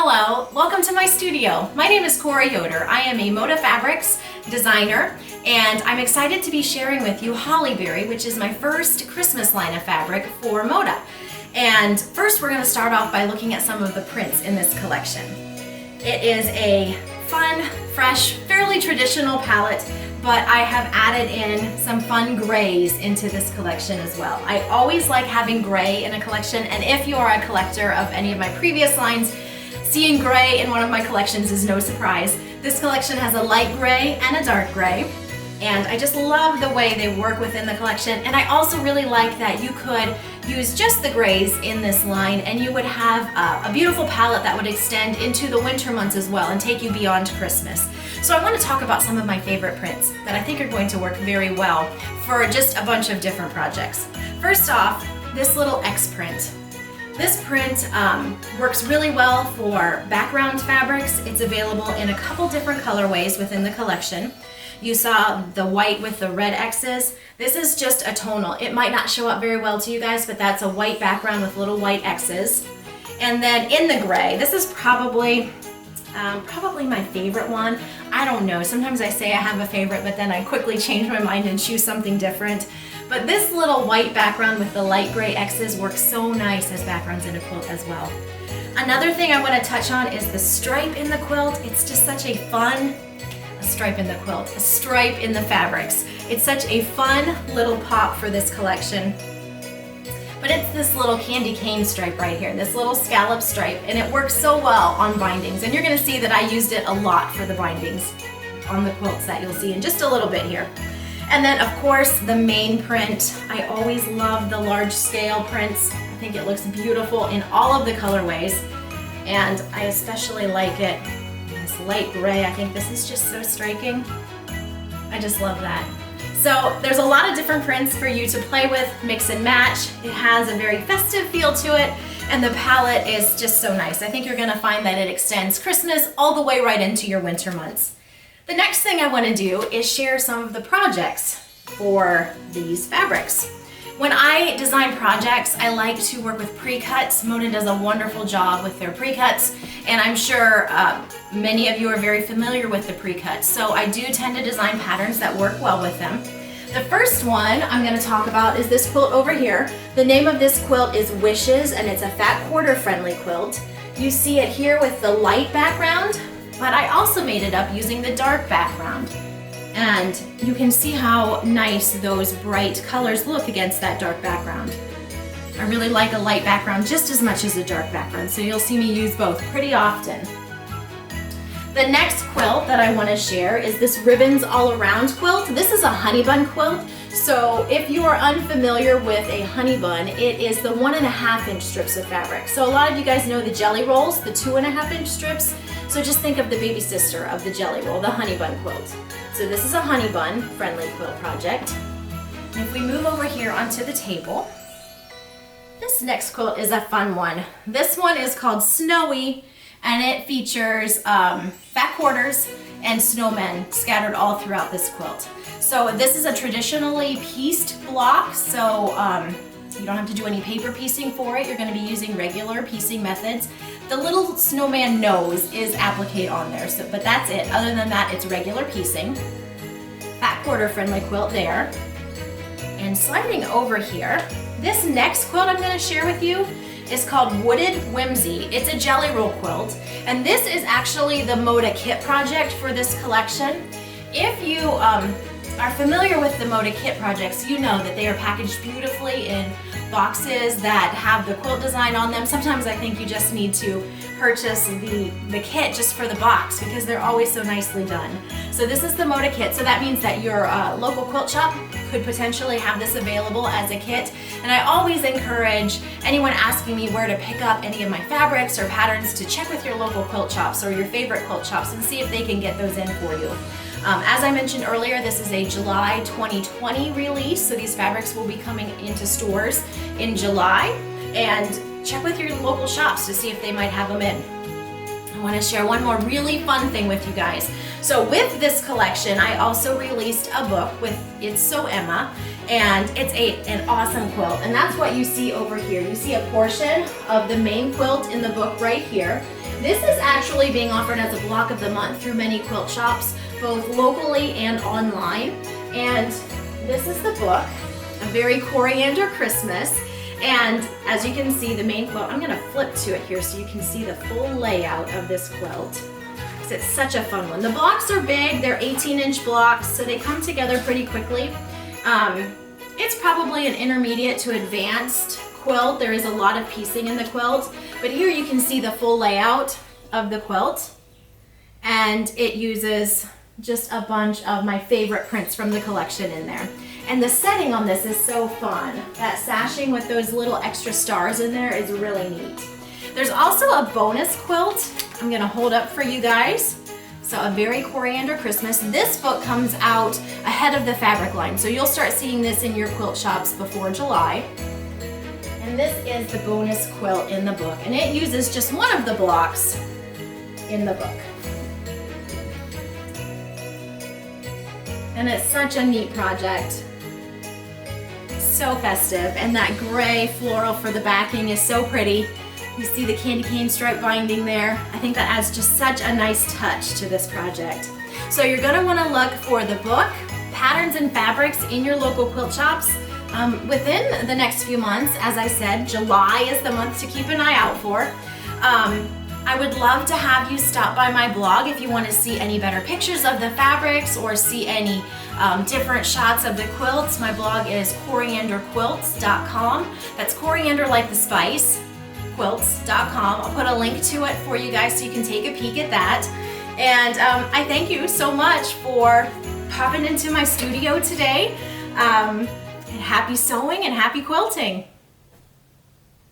Hello, welcome to my studio. My name is Cora Yoder. I am a Moda Fabrics designer, and I'm excited to be sharing with you Holliberry, which is my first Christmas line of fabric for Moda. And first we're going to start off by looking at some of the prints in this collection. It is a fun, fresh, fairly traditional palette, but I have added in some fun grays into this collection as well. I always like having gray in a collection, and if you are a collector of any of my previous lines, seeing gray in one of my collections is no surprise. This collection has a light gray and a dark gray, and I just love the way they work within the collection. And I also really like that you could use just the grays in this line and you would have a beautiful palette that would extend into the winter months as well and take you beyond Christmas. So I want to talk about some of my favorite prints that I think are going to work very well for just a bunch of different projects. First off, this little X print. This print works really well for background fabrics. It's available in a couple different colorways within the collection. You saw the white with the red X's. This is just a tonal. It might not show up very well to you guys, but that's a white background with little white X's. And then in the gray, this is probably my favorite one. I don't know, sometimes I say I have a favorite, but then I quickly change my mind and choose something different. But this little white background with the light gray X's works so nice as backgrounds in a quilt as well. Another thing I want to touch on is the stripe in the quilt. It's just such a fun, a stripe in the quilt, a stripe in the fabrics. It's such a fun little pop for this collection. But it's this little candy cane stripe right here, this little scallop stripe, and it works so well on bindings. And you're going to see that I used it a lot for the bindings on the quilts that you'll see in just a little bit here. And then of course the main print. I always love the large scale prints. I think it looks beautiful in all of the colorways, and I especially like it in this light gray. I think this is just so striking. I just love that. So there's a lot of different prints for you to play with, mix and match. It has a very festive feel to it, and the palette is just so nice. I think you're gonna find that it extends Christmas all the way right into your winter months. The next thing I want to do is share some of the projects for these fabrics. When I design projects, I like to work with pre-cuts. Moda does a wonderful job with their pre-cuts, and I'm sure many of you are very familiar with the pre-cuts. So I do tend to design patterns that work well with them. The first one I'm going to talk about is this quilt over here. The name of this quilt is Wishes, and it's a fat quarter friendly quilt. You see it here with the light background, but I also made it up using the dark background. And you can see how nice those bright colors look against that dark background. I really like a light background just as much as a dark background, so you'll see me use both pretty often. The next quilt that I want to share is this Ribbons All Around quilt. This is a honey bun quilt. So if you are unfamiliar with a honey bun, it is the 1.5 inch strips of fabric. So a lot of you guys know the jelly rolls, the 2.5 inch strips. So just think of the baby sister of the jelly roll, the honey bun quilt. So this is a honey bun friendly quilt project. And if we move over here onto the table, this next quilt is a fun one. This one is called Snowy, and it features fat quarters and snowmen scattered all throughout this quilt. So this is a traditionally pieced block, so you don't have to do any paper piecing for it. You're going to be using regular piecing methods. The little snowman nose is applique on there, so, but that's it. Other than that, it's regular piecing. Fat quarter friendly quilt there. And sliding over here, this next quilt I'm going to share with you is called Wooded Whimsy. It's a jelly roll quilt, and this is actually the Moda kit project for this collection. If you are familiar with the Moda kit projects, you know that they are packaged beautifully in boxes that have the quilt design on them. Sometimes I think you just need to purchase the kit just for the box because they're always so nicely done. So this is the Moda kit, so that means that your local quilt shop could potentially have this available as a kit. And I always encourage anyone asking me where to pick up any of my fabrics or patterns to check with your local quilt shops or your favorite quilt shops and see if they can get those in for you. As I mentioned earlier, this is a July 2020 release, so these fabrics will be coming into stores in July, and check with your local shops to see if they might have them in. I want to share one more really fun thing with you guys. So with this collection, I also released a book with It's So Emma, and it's an awesome quilt, and that's what you see over here. You see a portion of the main quilt in the book right here, This is actually being offered as a block of the month through many quilt shops, both locally and online. And this is the book, A Very Coriander Christmas. And as you can see, the main quilt, I'm gonna flip to it here so you can see the full layout of this quilt. It's such a fun one. The blocks are big, they're 18-inch blocks, so they come together pretty quickly. It's probably an intermediate to advanced quilt. There is a lot of piecing in the quilt, but here you can see the full layout of the quilt, and it uses just a bunch of my favorite prints from the collection in there. And the setting on this is so fun. That sashing with those little extra stars in there is really neat. There's also a bonus quilt I'm gonna hold up for you guys. So A Very Coriander Christmas. This book comes out ahead of the fabric line, so you'll start seeing this in your quilt shops before July. And this is the bonus quilt in the book, and it uses just one of the blocks in the book. And it's such a neat project. So festive, and that gray floral for the backing is so pretty. You see the candy cane stripe binding there. I think that adds just such a nice touch to this project. So you're gonna wanna look for the book, patterns and fabrics in your local quilt shops within the next few months. As I said, July is the month to keep an eye out for. I would love to have you stop by my blog if you want to see any better pictures of the fabrics or see any different shots of the quilts. My blog is corianderquilts.com. That's coriander like the spice, quilts.com. I'll put a link to it for you guys so you can take a peek at that. And I thank you so much for popping into my studio today. And happy sewing and happy quilting.